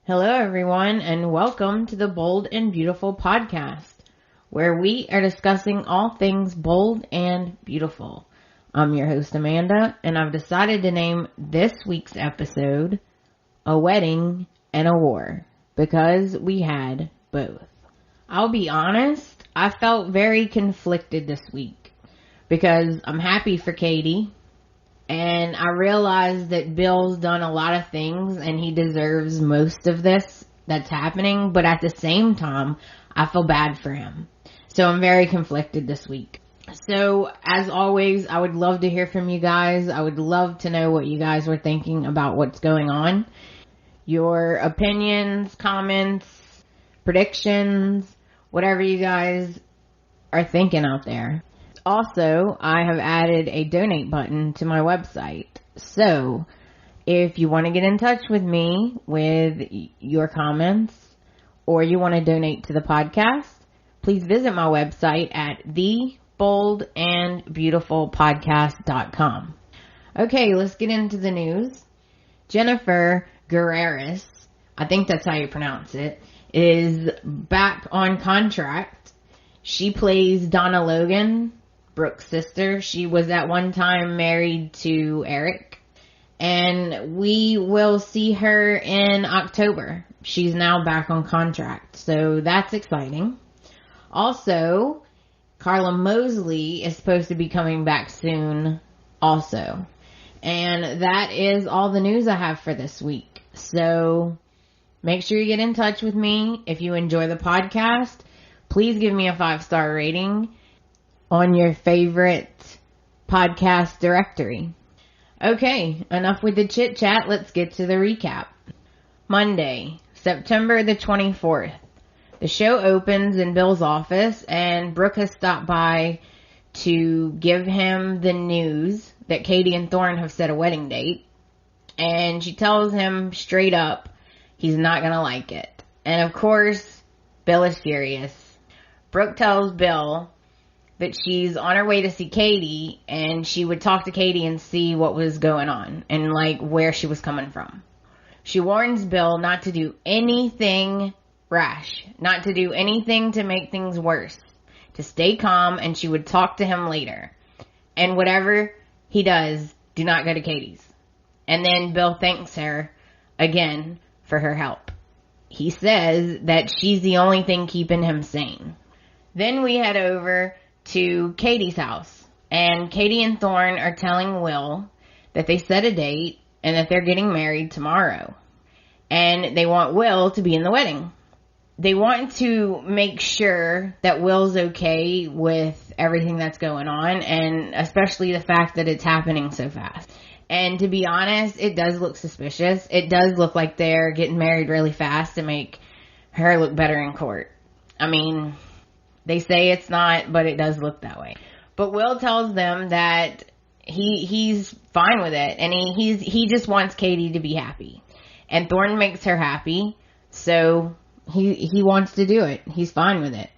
Hello, everyone, and welcome to the Bold and Beautiful podcast, where we are discussing all things bold and beautiful. I'm your host, Amanda, and I've decided to name this week's episode A Wedding and a War, because we had both. I'll be honest, I felt very conflicted this week, because I'm happy for Katie. And I realized that Bill's done a lot of things and he deserves most of this that's happening. But at the same time, I feel bad for him. So I'm very conflicted this week. So as always, I would love to hear from you guys. I would love to know what you guys were thinking about what's going on. Your opinions, comments, predictions, whatever you guys are thinking out there. Also, I have added a donate button to my website. So, if you want to get in touch with me with your comments or you want to donate to the podcast, please visit my website at theboldandbeautifulpodcast.com. Okay, let's get into the news. Jennifer Guerreras, I think that's how you pronounce it, is back on contract. She plays Donna Logan, Brooke's sister. She was at one time married to Eric, and we will see her in October. She's now back on contract, so that's exciting. Also, Carla Mosley is supposed to be coming back soon also, and that is all the news I have for this week. So make sure you get in touch with me. If you enjoy the podcast, please give me a 5-star rating on your favorite podcast directory. Okay, enough with the chit chat. Let's get to the recap. Monday, September the 24th. The show opens in Bill's office and Brooke has stopped by to give him the news that Katie and Thorne have set a wedding date. And she tells him straight up he's not gonna like it. And of course, Bill is furious. Brooke tells Bill that she's on her way to see Katie and she would talk to Katie and see what was going on and like where she was coming from. She warns Bill not to do anything rash, not to do anything to make things worse, to stay calm, and she would talk to him later. And whatever he does, do not go to Katie's. And then Bill thanks her again for her help. He says that she's the only thing keeping him sane. Then we head over to Katie's house, and Katie and Thorne are telling Will that they set a date and that they're getting married tomorrow, and they want Will to be in the wedding. They want to make sure that Will's okay with everything that's going on, and especially the fact that it's happening so fast. And to be honest, it does look suspicious. It does look like they're getting married really fast to make her look better in court. I mean, they say it's not, but it does look that way. But Will tells them that he's fine with it, and he just wants Katie to be happy. And Thorne makes her happy, so he wants to do it. He's fine with it.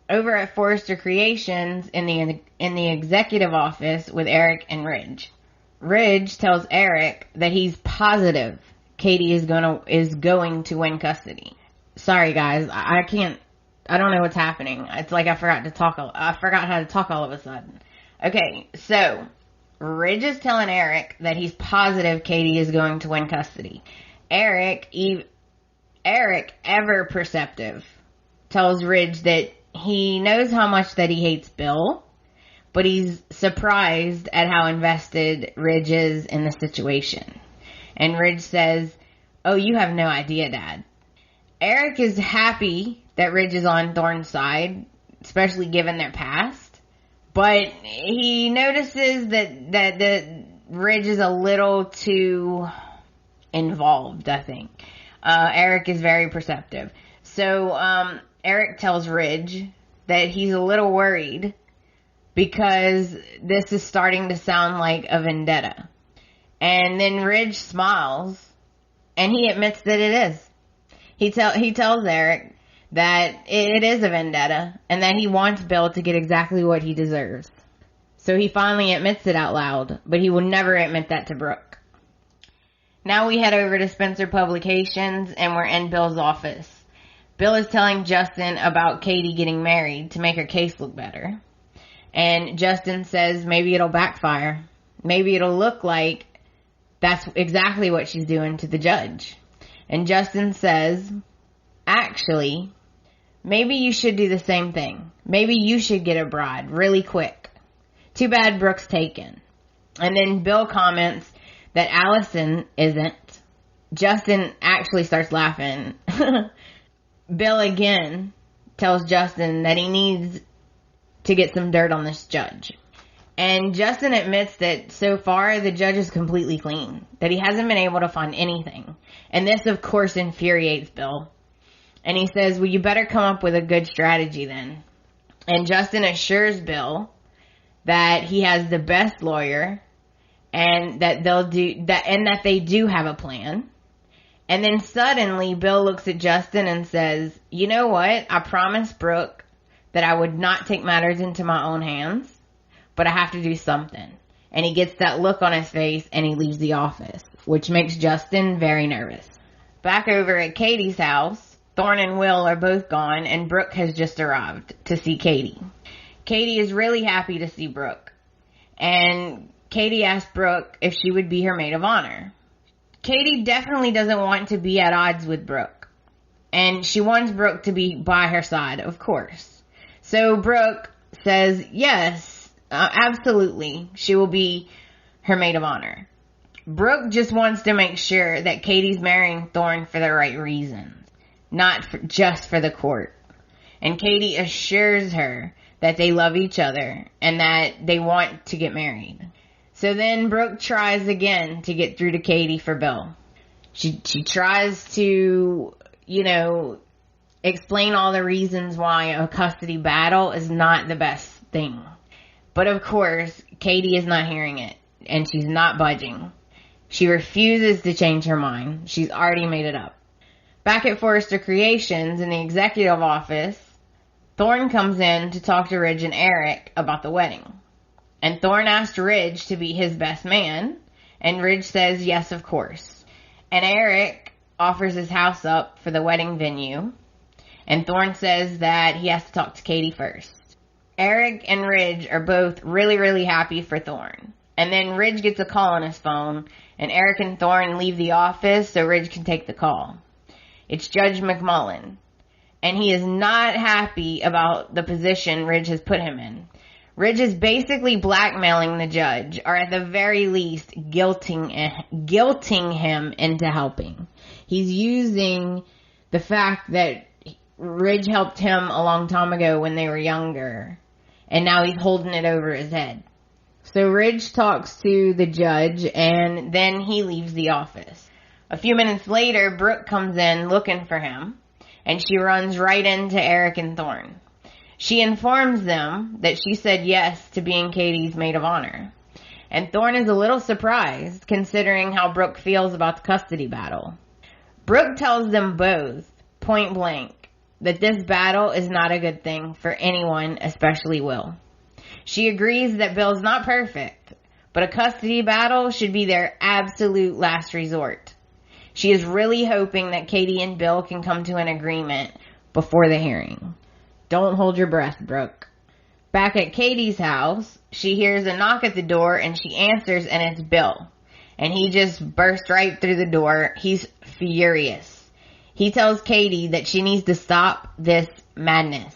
Over at Forrester Creations in the executive office with Eric and Ridge. Ridge tells Eric that he's positive Katie is going to win custody. Sorry guys, I don't know what's happening. It's like I forgot how to talk all of a sudden. Okay, so Ridge is telling Eric that he's positive Katie is going to win custody. Eric, ever perceptive, tells Ridge that he knows how much that he hates Bill, but he's surprised at how invested Ridge is in the situation. And Ridge says, "Oh, you have no idea, Dad." Eric is happy that Ridge is on Thorne's side, especially given their past, but he notices that Ridge is a little too involved, I think. Eric is very perceptive. So Eric tells Ridge that he's a little worried because this is starting to sound like a vendetta. And then Ridge smiles and he admits that it is. He tells Eric that it is a vendetta and that he wants Bill to get exactly what he deserves. So he finally admits it out loud, but he will never admit that to Brooke. Now we head over to Spencer Publications, and we're in Bill's office. Bill is telling Justin about Katie getting married to make her case look better. And Justin says maybe it'll backfire. Maybe it'll look like that's exactly what she's doing to the judge. And Justin says, actually, maybe you should do the same thing. Maybe you should get a bride really quick. Too bad Brooke's taken. And then Bill comments that Allison isn't. Justin actually starts laughing. Bill again tells Justin that he needs to get some dirt on this judge. And Justin admits that so far the judge is completely clean, that he hasn't been able to find anything. And this, of course, infuriates Bill. And he says, well, you better come up with a good strategy then. And Justin assures Bill that he has the best lawyer and that they do have a plan. And then suddenly Bill looks at Justin and says, you know what? I promised Brooke that I would not take matters into my own hands, but I have to do something. And he gets that look on his face and he leaves the office, which makes Justin very nervous. Back over at Katie's house, Thorne and Will are both gone and Brooke has just arrived to see Katie. Katie is really happy to see Brooke. And Katie asked Brooke if she would be her maid of honor. Katie definitely doesn't want to be at odds with Brooke. And she wants Brooke to be by her side, of course. So Brooke says, yes, absolutely, she will be her maid of honor. Brooke just wants to make sure that Katie's marrying Thorne for the right reasons, not just for the court. And Katie assures her that they love each other and that they want to get married. So then Brooke tries again to get through to Katie for Bill. She tries to, explain all the reasons why a custody battle is not the best thing. But of course, Katie is not hearing it, and she's not budging. She refuses to change her mind. She's already made it up. Back at Forrester Creations in the executive office, Thorne comes in to talk to Ridge and Eric about the wedding. And Thorne asked Ridge to be his best man, and Ridge says yes, of course. And Eric offers his house up for the wedding venue, and Thorne says that he has to talk to Katie first. Eric and Ridge are both really, really happy for Thorne. And then Ridge gets a call on his phone, and Eric and Thorne leave the office so Ridge can take the call. It's Judge McMullen, and he is not happy about the position Ridge has put him in. Ridge is basically blackmailing the judge, or at the very least, guilting him into helping. He's using the fact that Ridge helped him a long time ago when they were younger, and now he's holding it over his head. So Ridge talks to the judge, and then he leaves the office. A few minutes later, Brooke comes in looking for him, and she runs right into Eric and Thorne. She informs them that she said yes to being Katie's maid of honor. And Thorne is a little surprised, considering how Brooke feels about the custody battle. Brooke tells them both, point blank, that this battle is not a good thing for anyone, especially Will. She agrees that Bill's not perfect, but a custody battle should be their absolute last resort. She is really hoping that Katie and Bill can come to an agreement before the hearing. Don't hold your breath, Brooke. Back at Katie's house, she hears a knock at the door and she answers, and it's Bill. And he just bursts right through the door. He's furious. He tells Katie that she needs to stop this madness.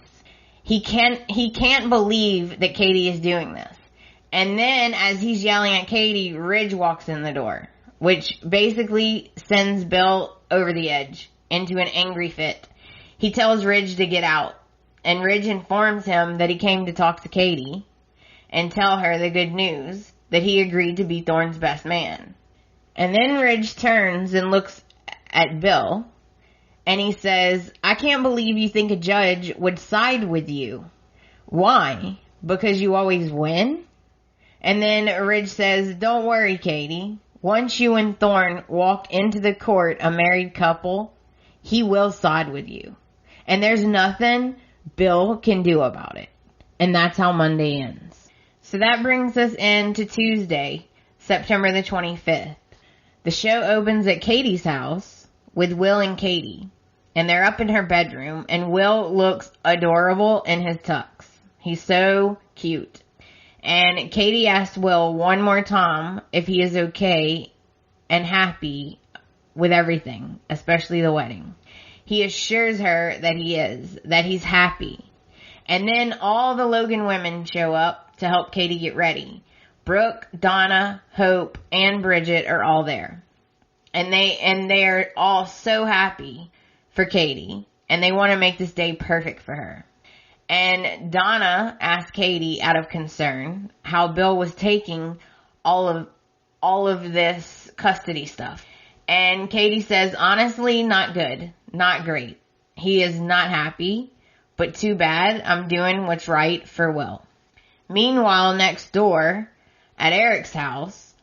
He can't believe that Katie is doing this. And then as he's yelling at Katie, Ridge walks in the door, which basically sends Bill over the edge into an angry fit. He tells Ridge to get out. And Ridge informs him that he came to talk to Katie and tell her the good news that he agreed to be Thorne's best man. And then Ridge turns and looks at Bill and he says, I can't believe you think a judge would side with you. Why? Because you always win? And then Ridge says, don't worry, Katie. Once you and Thorne walk into the court, a married couple, he will side with you. And there's nothing Bill can do about it. And that's how Monday ends. So that brings us into Tuesday, September the 25th. The show opens at Katie's house with Will and Katie. And they're up in her bedroom, and Will looks adorable in his tux. He's so cute. And Katie asks Will one more time if he is okay and happy with everything, especially the wedding. He assures her that he is, that he's happy. And then all the Logan women show up to help Katie get ready. Brooke, Donna, Hope, and Bridget are all there. And they're all so happy for Katie, and they want to make this day perfect for her. And Donna asked Katie, out of concern, how Bill was taking all of this custody stuff. And Katie says, honestly, not good, not great. He is not happy, but too bad. I'm doing what's right for Will. Meanwhile, next door at Eric's house,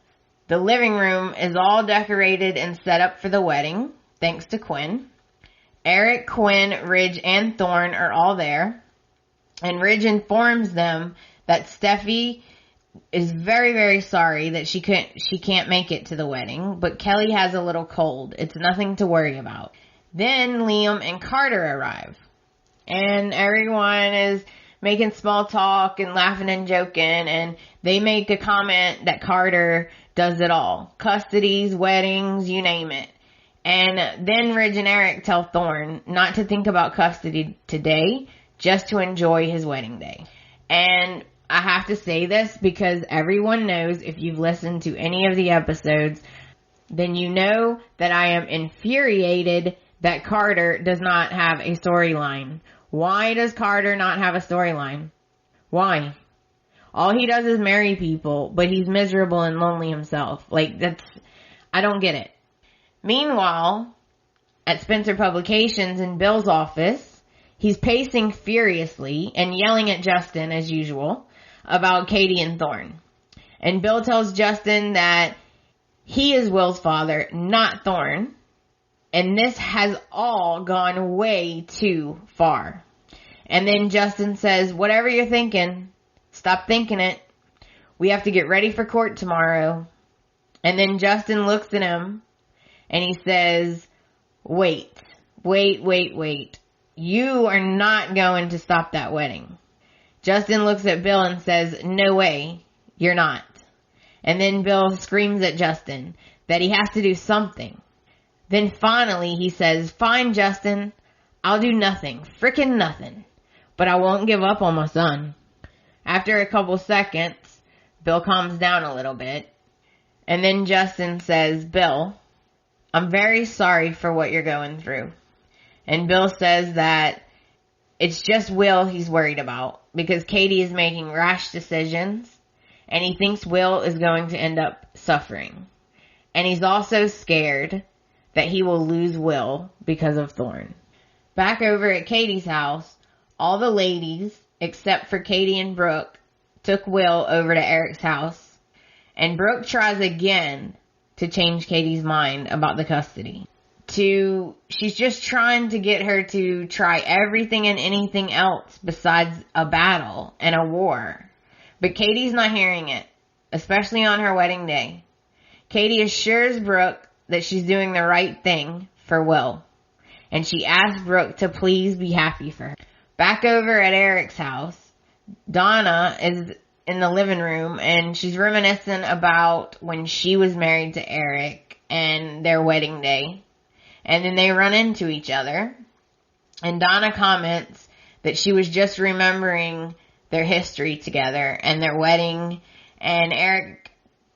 the living room is all decorated and set up for the wedding, thanks to Quinn. Eric, Quinn, Ridge, and Thorne are all there. And Ridge informs them that Steffi is very, very sorry that she can't make it to the wedding, but Kelly has a little cold. It's nothing to worry about. Then Liam and Carter arrive. And everyone is making small talk and laughing and joking, and they make a comment that Carter does it all. Custodies, weddings, you name it. And then Ridge and Eric tell Thorne not to think about custody today, just to enjoy his wedding day. And I have to say this because everyone knows, if you've listened to any of the episodes, then you know that I am infuriated that Carter does not have a storyline. Why does Carter not have a storyline? Why? All he does is marry people, but he's miserable and lonely himself. I don't get it. Meanwhile, at Spencer Publications in Bill's office, he's pacing furiously and yelling at Justin, as usual, about Katie and Thorne. And Bill tells Justin that he is Will's father, not Thorne. And this has all gone way too far. And then Justin says, whatever you're thinking, stop thinking it. We have to get ready for court tomorrow. And then Justin looks at him and he says, wait. You are not going to stop that wedding. Justin looks at Bill and says, no way, you're not. And then Bill screams at Justin that he has to do something. Then finally he says, fine, Justin, I'll do nothing, frickin' nothing, but I won't give up on my son. After a couple seconds, Bill calms down a little bit. And then Justin says, Bill, I'm very sorry for what you're going through. And Bill says that it's just Will he's worried about because Katie is making rash decisions and he thinks Will is going to end up suffering. And he's also scared that he will lose Will because of Thorne. Back over at Katie's house, all the ladies, except for Katie and Brooke, took Will over to Eric's house. And Brooke tries again to change Katie's mind about the custody. She's just trying to get her to try everything and anything else besides a battle and a war. But Katie's not hearing it, especially on her wedding day. Katie assures Brooke that she's doing the right thing for Will. And she asks Brooke to please be happy for her. Back over at Eric's house, Donna is in the living room and she's reminiscing about when she was married to Eric and their wedding day. And then they run into each other. And Donna comments that she was just remembering their history together and their wedding. And Eric,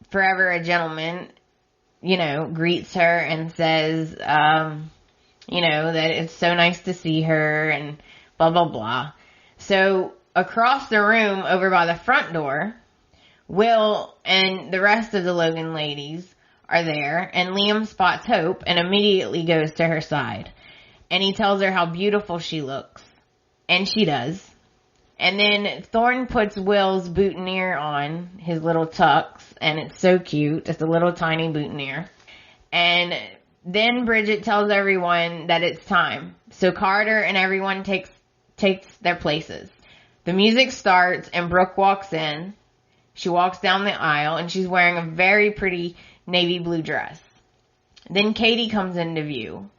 forever a gentleman, greets her and says, that it's so nice to see her and blah, blah, blah. So across the room over by the front door, Will and the rest of the Logan ladies are there, and Liam spots Hope and immediately goes to her side. And he tells her how beautiful she looks. And she does. And then Thorne puts Will's boutonniere on, his little tux, and it's so cute. It's a little tiny boutonniere. And then Bridget tells everyone that it's time. So Carter and everyone takes their places. The music starts and Brooke walks in. She walks down the aisle and she's wearing a very pretty navy blue dress. Then Katie comes into view,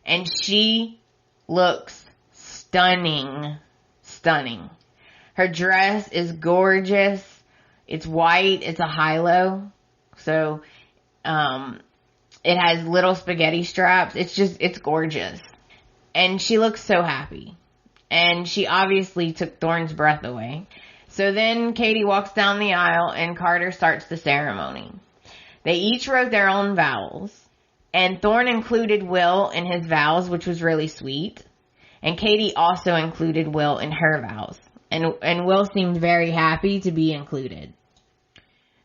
and she looks stunning. Stunning. Her dress is gorgeous. It's white. It's a high-low. So, it has little spaghetti straps. It's gorgeous. And she looks so happy. And she obviously took Thorne's breath away. So then Katie walks down the aisle and Carter starts the ceremony. They each wrote their own vows. And Thorne included Will in his vows, which was really sweet. And Katie also included Will in her vows. And Will seemed very happy to be included.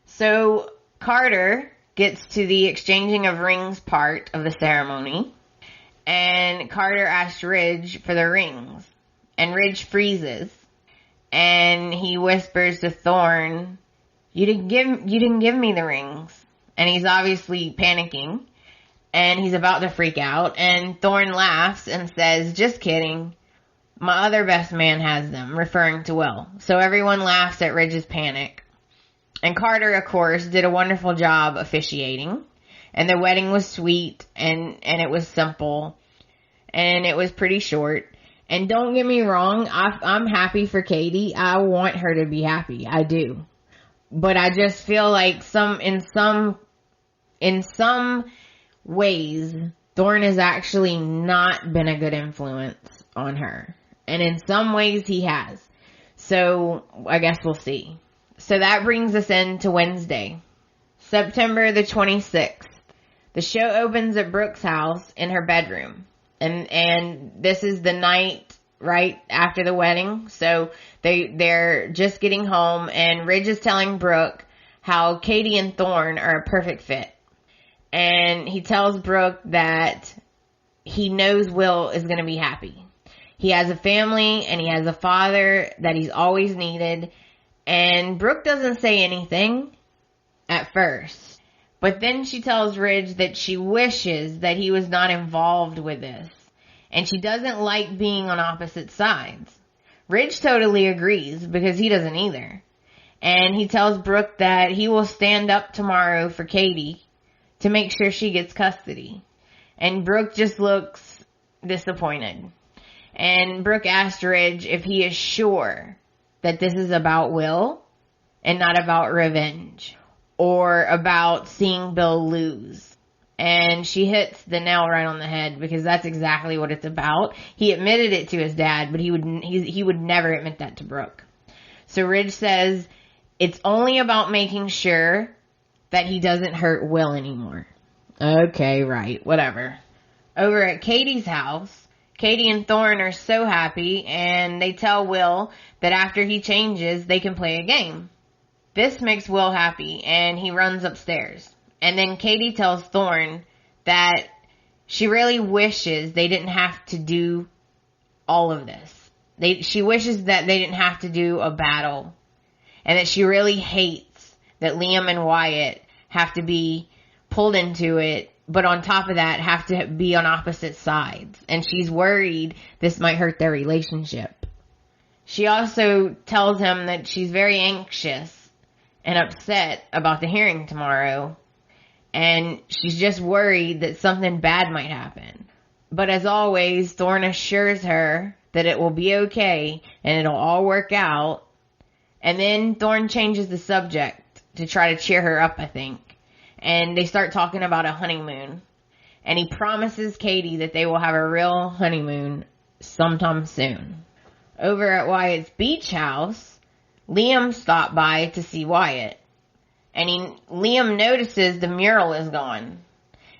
So Carter gets to the exchanging of rings part of the ceremony. And Carter asks Ridge for the rings. And Ridge freezes. And he whispers to Thorne, you didn't give me the rings. And he's obviously panicking. And he's about to freak out. And Thorne laughs and says, just kidding. My other best man has them, referring to Will. So everyone laughs at Ridge's panic. And Carter, of course, did a wonderful job officiating. And the wedding was sweet. And it was simple. And it was pretty short. And don't get me wrong, I'm happy for Katie. I want her to be happy. I do. But I just feel like in some ways, Thorne has actually not been a good influence on her. And in some ways he has. So I guess we'll see. So that brings us into Wednesday, September the 26th. The show opens at Brooke's house in her bedroom. And this is the night right after the wedding. So they're just getting home, and Ridge is telling Brooke how Katie and Thorne are a perfect fit. And he tells Brooke that he knows Will is going to be happy. He has a family and he has a father that he's always needed. And Brooke doesn't say anything at first. But then she tells Ridge that she wishes that he was not involved with this. And she doesn't like being on opposite sides. Ridge totally agrees because he doesn't either. And he tells Brooke that he will stand up tomorrow for Katie to make sure she gets custody. And Brooke just looks disappointed. And Brooke asks Ridge if he is sure that this is about Will and not about revenge or about seeing Bill lose. And she hits the nail right on the head because that's exactly what it's about. He admitted it to his dad, but he would never admit that to Brooke. So Ridge says it's only about making sure that he doesn't hurt Will anymore. Okay, right, whatever. Over at Katie's house, Katie and Thorne are so happy, and they tell Will that after he changes, they can play a game. This makes Will happy, and he runs upstairs. And then Katie tells Thorne that she really wishes they didn't have to do all of this. She wishes that they didn't have to do a battle. And that she really hates that Liam and Wyatt have to be pulled into it, but on top of that have to be on opposite sides. And she's worried this might hurt their relationship. She also tells him that she's very anxious and upset about the hearing tomorrow. And she's just worried that something bad might happen. But as always, Thorne assures her that it will be okay and it'll all work out. And then Thorne changes the subject to try to cheer her up, I think. And they start talking about a honeymoon. And he promises Katie that they will have a real honeymoon sometime soon. Over at Wyatt's beach house, Liam stopped by to see Wyatt. And Liam notices the mural is gone.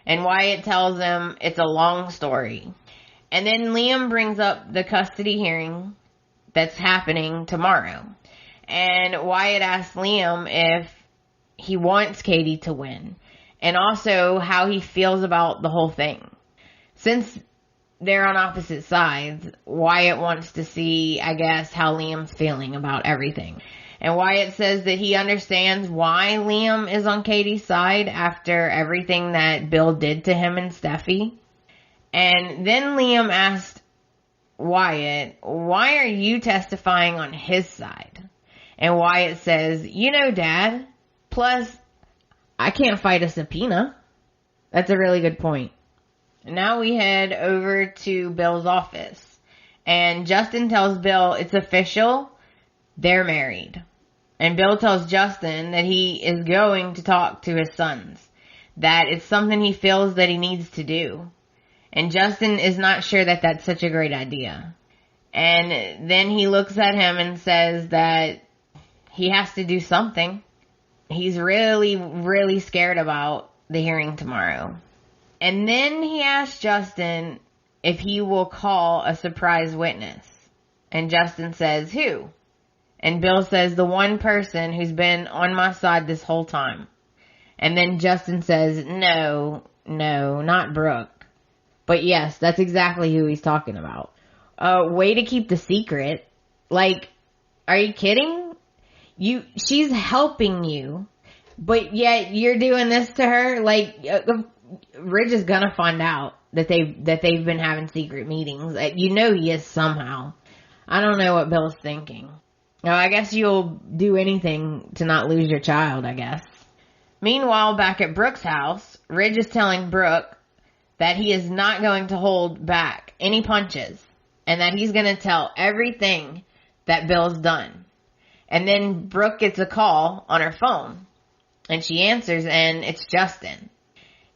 And Wyatt tells him it's a long story. And then Liam brings up the custody hearing that's happening tomorrow. And Wyatt asks Liam if he wants Katie to win. And also how he feels about the whole thing. Since they're on opposite sides, Wyatt wants to see, I guess, how Liam's feeling about everything. And Wyatt says that he understands why Liam is on Katie's side after everything that Bill did to him and Steffi. And then Liam asked Wyatt, why are you testifying on his side? And Wyatt says, you know, Dad, plus I can't fight a subpoena. That's a really good point. Now we head over to Bill's office. And Justin tells Bill it's official. They're married. And Bill tells Justin that he is going to talk to his sons. That it's something he feels that he needs to do. And Justin is not sure that that's such a great idea. And then he looks at him and says that he has to do something. He's really, really scared about the hearing tomorrow. And then he asks Justin if he will call a surprise witness. And Justin says, who? And Bill says, the one person who's been on my side this whole time. And then Justin says, no, not Brooke. But yes, that's exactly who he's talking about. Way to keep the secret. Like, are you kidding? She's helping you, but yet you're doing this to her. Like, Ridge is gonna find out that they've been having secret meetings. You know he is somehow. I don't know what Bill's thinking. I guess you'll do anything to not lose your child, I guess. Meanwhile, back at Brooke's house, Ridge is telling Brooke that he is not going to hold back any punches and that he's going to tell everything that Bill's done. And then Brooke gets a call on her phone and she answers, and it's Justin.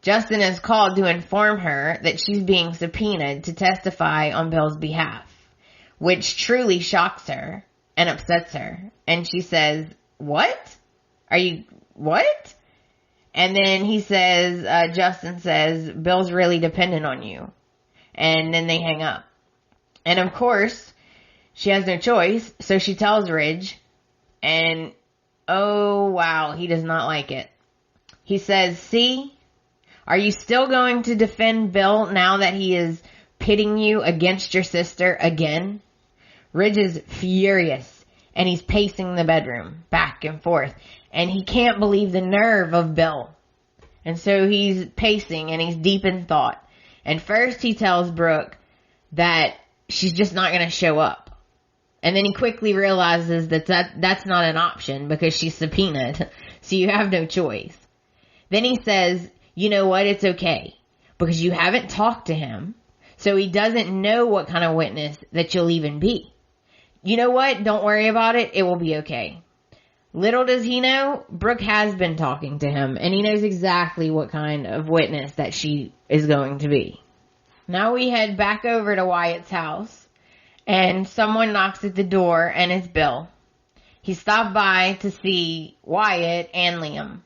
Justin is called to inform her that she's being subpoenaed to testify on Bill's behalf, which truly shocks her and upsets her. And she says, what? What? And then Justin says, Bill's really dependent on you. And then they hang up. And of course, she has no choice, so she tells Ridge, and oh wow, he does not like it. He says, see, are you still going to defend Bill now that he is pitting you against your sister again? Ridge is furious, and he's pacing the bedroom back and forth, and he can't believe the nerve of Bill. And so he's pacing, and he's deep in thought. And first he tells Brooke that she's just not going to show up. And then he quickly realizes that's not an option because she's subpoenaed. So you have no choice. Then he says, you know what? It's okay because you haven't talked to him. So he doesn't know what kind of witness that you'll even be. You know what? Don't worry about it. It will be okay. Little does he know, Brooke has been talking to him and he knows exactly what kind of witness that she is going to be. Now we head back over to Wyatt's house, and someone knocks at the door, and it's Bill. He stopped by to see Wyatt and Liam.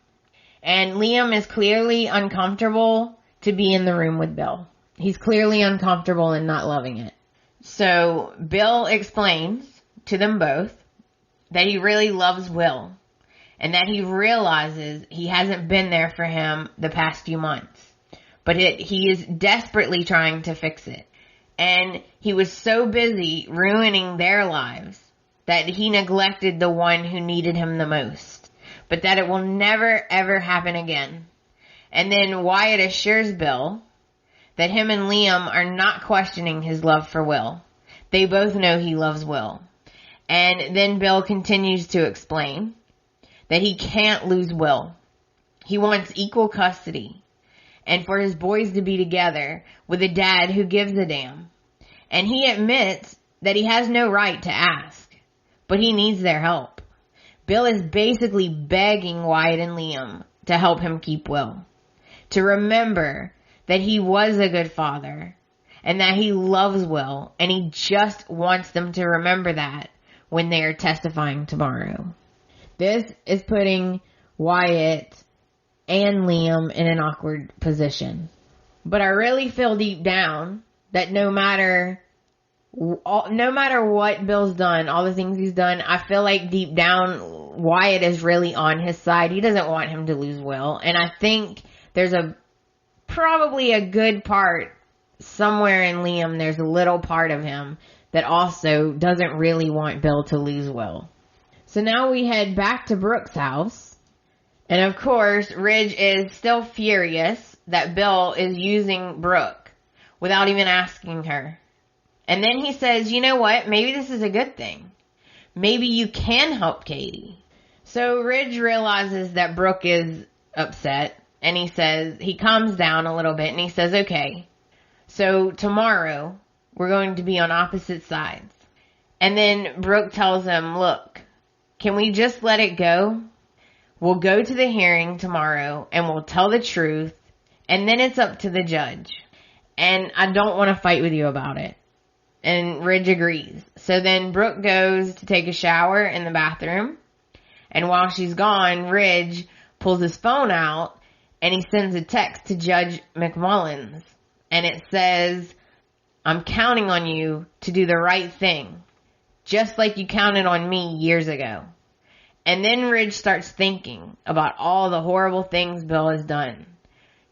And Liam is clearly uncomfortable to be in the room with Bill. He's clearly uncomfortable and not loving it. So Bill explains to them both that he really loves Will, and that he realizes he hasn't been there for him the past few months. But he is desperately trying to fix it. And he was so busy ruining their lives that he neglected the one who needed him the most. But that it will never, ever happen again. And then Wyatt assures Bill that him and Liam are not questioning his love for Will. They both know he loves Will. And then Bill continues to explain that he can't lose Will. He wants equal custody. And for his boys to be together with a dad who gives a damn. And he admits that he has no right to ask, but he needs their help. Bill is basically begging Wyatt and Liam to help him keep Will. To remember that he was a good father and that he loves Will, and he just wants them to remember that when they are testifying tomorrow. This is putting Wyatt and Liam in an awkward position. But I really feel deep down that no matter what Bill's done, all the things he's done, I feel like deep down Wyatt is really on his side. He doesn't want him to lose Will. And I think there's probably a good part somewhere in Liam. There's a little part of him that also doesn't really want Bill to lose Will. So now we head back to Brooke's house. And of course, Ridge is still furious that Bill is using Brooke without even asking her. And then he says, you know what? Maybe this is a good thing. Maybe you can help Katie. So Ridge realizes that Brooke is upset and he calms down a little bit and he says, okay, so tomorrow we're going to be on opposite sides. And then Brooke tells him, look, can we just let it go? We'll go to the hearing tomorrow and we'll tell the truth, and then it's up to the judge. And I don't want to fight with you about it. And Ridge agrees. So then Brooke goes to take a shower in the bathroom. And while she's gone, Ridge pulls his phone out and he sends a text to Judge McMullins. And it says, I'm counting on you to do the right thing, just like you counted on me years ago. And then Ridge starts thinking about all the horrible things Bill has done.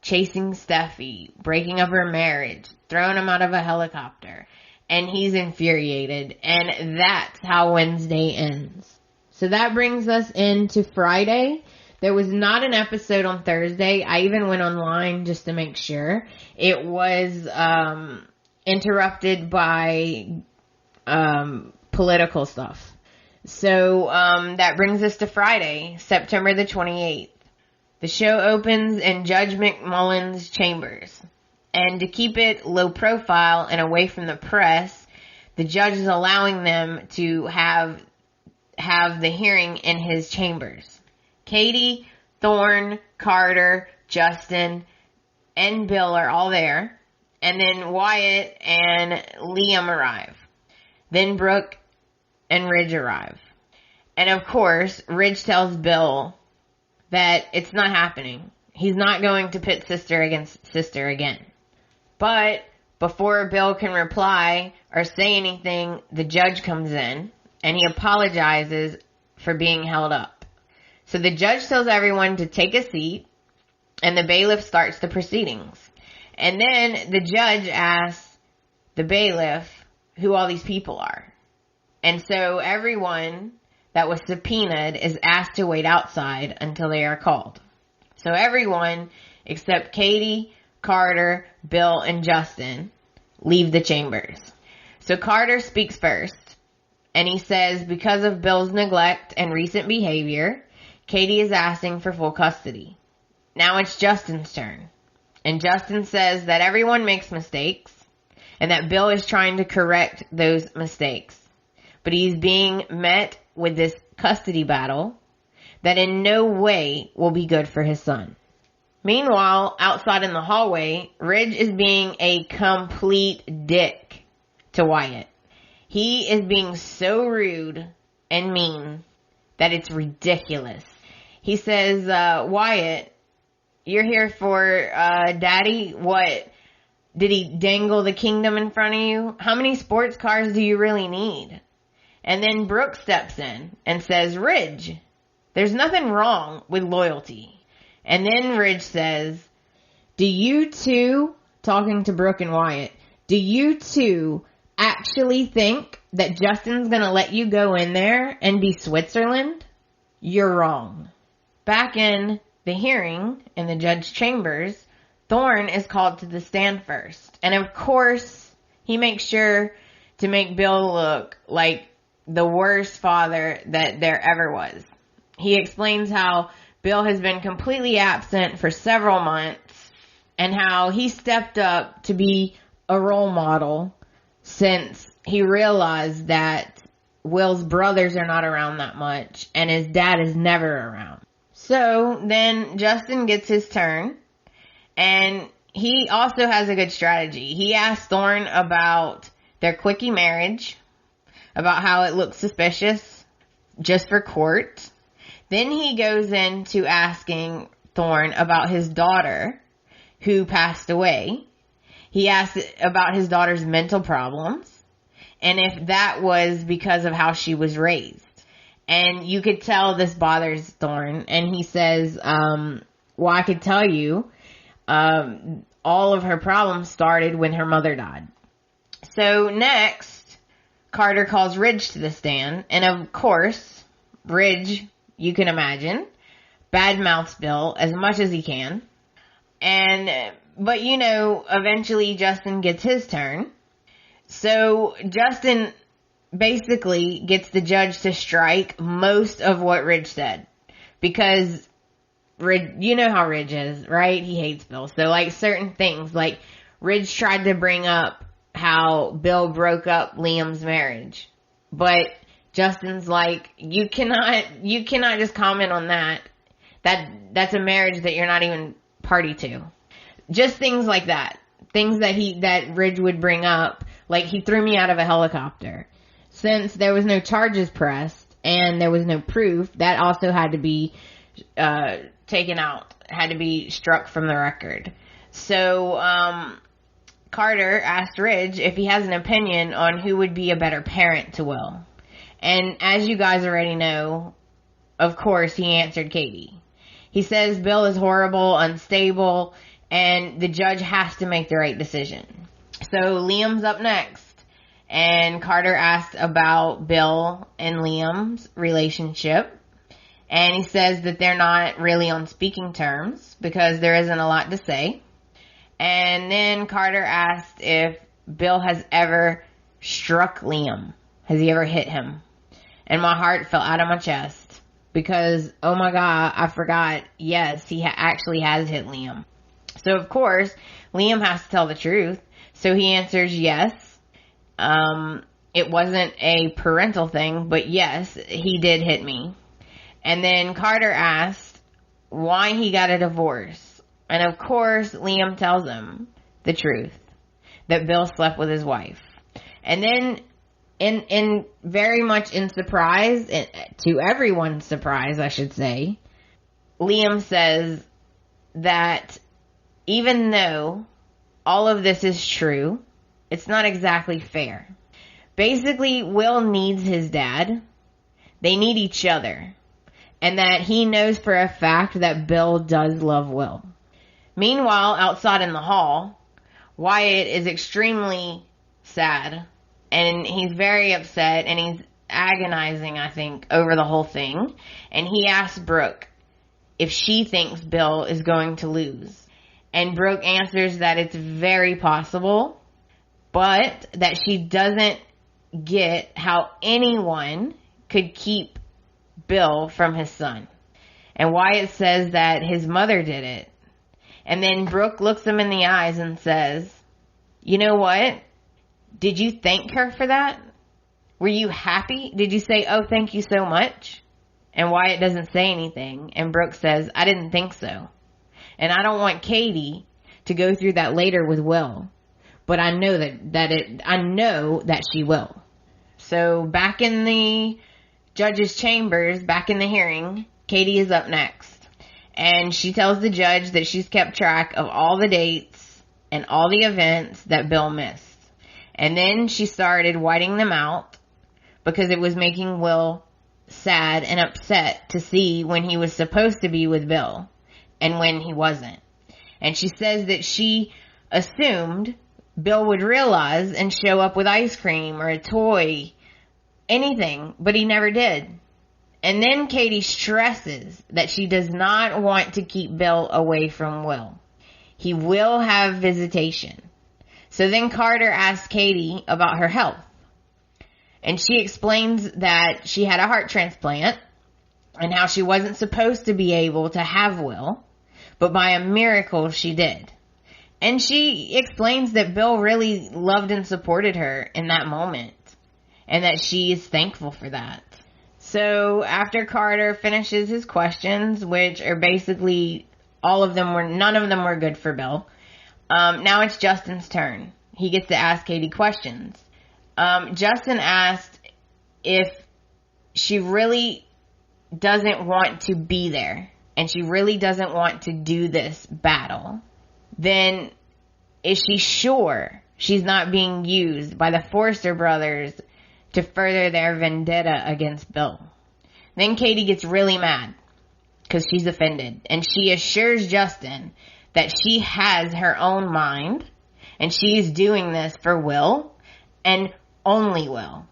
Chasing Steffi, breaking up her marriage, throwing him out of a helicopter. And he's infuriated. And that's how Wednesday ends. So that brings us into Friday. There was not an episode on Thursday. I even went online just to make sure. It was interrupted by political stuff. So that brings us to Friday, September the 28th. The show opens in Judge McMullin's chambers. And to keep it low profile and away from the press, the judge is allowing them to have the hearing in his chambers. Katie, Thorne, Carter, Justin, and Bill are all there. And then Wyatt and Liam arrive. Then Brooke and Ridge arrive. And of course, Ridge tells Bill that it's not happening. He's not going to pit sister against sister again. But before Bill can reply or say anything, the judge comes in and he apologizes for being held up. So the judge tells everyone to take a seat and the bailiff starts the proceedings. And then the judge asks the bailiff who all these people are. And so everyone that was subpoenaed is asked to wait outside until they are called. So everyone except Katie, Carter, Bill, and Justin leave the chambers. So Carter speaks first, and he says because of Bill's neglect and recent behavior, Katie is asking for full custody. Now it's Justin's turn, and Justin says that everyone makes mistakes, and that Bill is trying to correct those mistakes. But he's being met with this custody battle that in no way will be good for his son. Meanwhile, outside in the hallway, Ridge is being a complete dick to Wyatt. He is being so rude and mean that it's ridiculous. He says, Wyatt, you're here for Daddy? What? Did he dangle the kingdom in front of you? How many sports cars do you really need? And then Brooke steps in and says, Ridge, there's nothing wrong with loyalty. And then Ridge says, do you two, talking to Brooke and Wyatt, do you two actually think that Justin's going to let you go in there and be Switzerland? You're wrong. Back in the hearing in the judge's chambers, Thorne is called to the stand first. And of course, he makes sure to make Bill look like the worst father that there ever was. He explains how Bill has been completely absent for several months and how he stepped up to be a role model since he realized that Will's brothers are not around that much and his dad is never around. So then Justin gets his turn, and he also has a good strategy. He asks Thorne about their quickie marriage, about how it looks suspicious just for court. Then he goes into asking Thorne about his daughter who passed away. He asks about his daughter's mental problems and if that was because of how she was raised. And you could tell this bothers Thorne. And he says, well, I could tell you, all of her problems started when her mother died. So next, Carter calls Ridge to the stand. And of course, Ridge, you can imagine, badmouths Bill as much as he can. But you know, eventually Justin gets his turn. So Justin basically gets the judge to strike most of what Ridge said, because you know how Ridge is, right? He hates Bill. So like certain things, like Ridge tried to bring up how Bill broke up Liam's marriage, but Justin's like, you cannot just comment on that. That's a marriage that you're not even party to. Just things like that. Things that Ridge would bring up. Like, he threw me out of a helicopter. Since there was no charges pressed and there was no proof, that also had to be taken out. Had to be struck from the record. So, Carter asked Ridge if he has an opinion on who would be a better parent to Will. And as you guys already know, of course, he answered Katie. He says Bill is horrible, unstable, and the judge has to make the right decision. So Liam's up next. And Carter asked about Bill and Liam's relationship. And he says that they're not really on speaking terms because there isn't a lot to say. And then Carter asked if Bill has ever struck Liam. Has he ever hit him? And my heart fell out of my chest. Because, oh my God, I forgot. Yes, he actually has hit Liam. So, of course, Liam has to tell the truth. So he answers yes. It wasn't a parental thing, but yes, he did hit me. And then Carter asked why he got a divorce. And, of course, Liam tells him the truth. That Bill slept with his wife. And then in very much in surprise, to everyone's surprise, I should say, Liam says that even though all of this is true, it's not exactly fair. Basically, Will needs his dad. They need each other. And that he knows for a fact that Bill does love Will. Meanwhile, outside in the hall, Wyatt is extremely sad. And he's very upset and he's agonizing, I think, over the whole thing. And he asks Brooke if she thinks Bill is going to lose. And Brooke answers that it's very possible, but that she doesn't get how anyone could keep Bill from his son. And Wyatt says that his mother did it. And then Brooke looks him in the eyes and says, you know what? Did you thank her for that? Were you happy? Did you say, oh, thank you so much? And Wyatt doesn't say anything. And Brooke says, I didn't think so. And I don't want Katie to go through that later with Will. But I know I know that she will. So back in the judge's chambers, back in the hearing, Katie is up next. And she tells the judge that she's kept track of all the dates and all the events that Bill missed. And then she started whiting them out because it was making Will sad and upset to see when he was supposed to be with Bill and when he wasn't. And she says that she assumed Bill would realize and show up with ice cream or a toy, anything, but he never did. And then Katie stresses that she does not want to keep Bill away from Will. He will have visitation. So then Carter asks Katie about her health. And she explains that she had a heart transplant and how she wasn't supposed to be able to have Will, but by a miracle she did. And she explains that Bill really loved and supported her in that moment and that she is thankful for that. So after Carter finishes his questions, which are basically none of them were good for Bill. Now it's Justin's turn. He gets to ask Katie questions. Justin asked if she really doesn't want to be there and she really doesn't want to do this battle, then is she sure she's not being used by the Forster brothers to further their vendetta against Bill? Then Katie gets really mad because she's offended, and she assures Justin that she has her own mind and she's doing this for Will and only Will.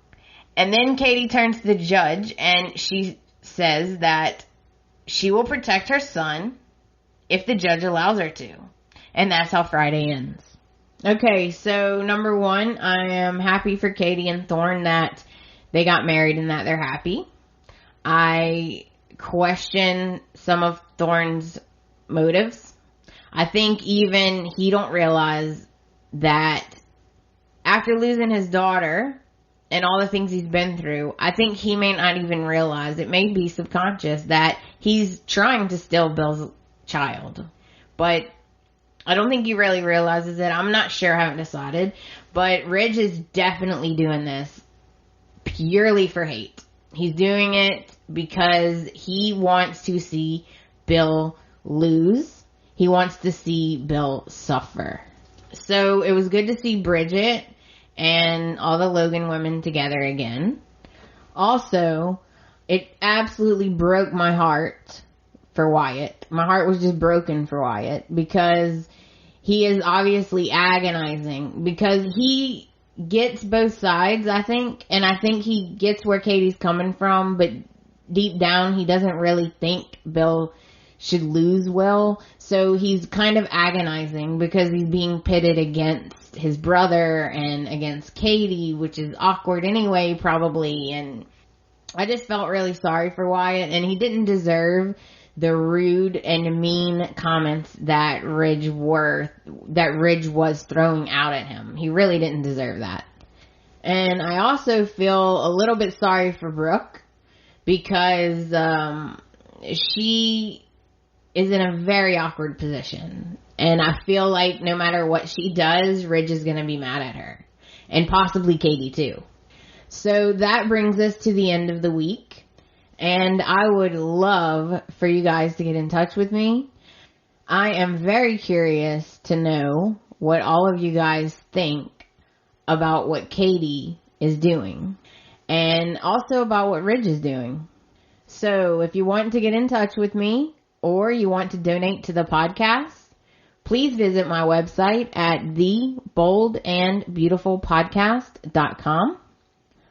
And then Katie turns to the judge and she says that she will protect her son if the judge allows her to. And that's how Friday ends. Okay, so number one, I am happy for Katie and Thorne that they got married and that they're happy. I question some of Thorne's motives. I think even he don't realize that after losing his daughter and all the things he's been through, I think he may not even realize, it may be subconscious, that he's trying to steal Bill's child. But I don't think he really realizes it. I'm not sure, I haven't decided. But Ridge is definitely doing this purely for hate. He's doing it because he wants to see Bill lose. He wants to see Bill suffer. So it was good to see Bridget and all the Logan women together again. Also, it absolutely broke my heart for Wyatt. My heart was just broken for Wyatt because he is obviously agonizing, because he gets both sides, I think, and I think he gets where Katie's coming from, but deep down he doesn't really think Bill should lose Will. So he's kind of agonizing because he's being pitted against his brother and against Katie, which is awkward anyway, probably. And I just felt really sorry for Wyatt, and he didn't deserve the rude and mean comments that Ridge was throwing out at him. He really didn't deserve that. And I also feel a little bit sorry for Brooke, because she is in a very awkward position. And I feel like no matter what she does, Ridge is going to be mad at her. And possibly Katie too. So that brings us to the end of the week. And I would love for you guys to get in touch with me. I am very curious to know what all of you guys think about what Katie is doing. And also about what Ridge is doing. So if you want to get in touch with me, or you want to donate to the podcast, please visit my website at theboldandbeautifulpodcast.com.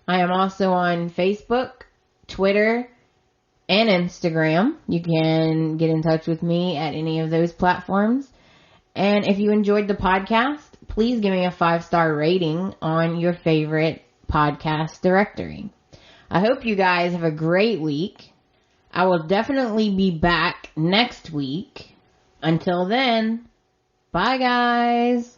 I am also on Facebook, Twitter, and Instagram. You can get in touch with me at any of those platforms. And if you enjoyed the podcast, please give me a 5-star rating on your favorite podcast directory. I hope you guys have a great week. I will definitely be back next week. Until then, bye guys.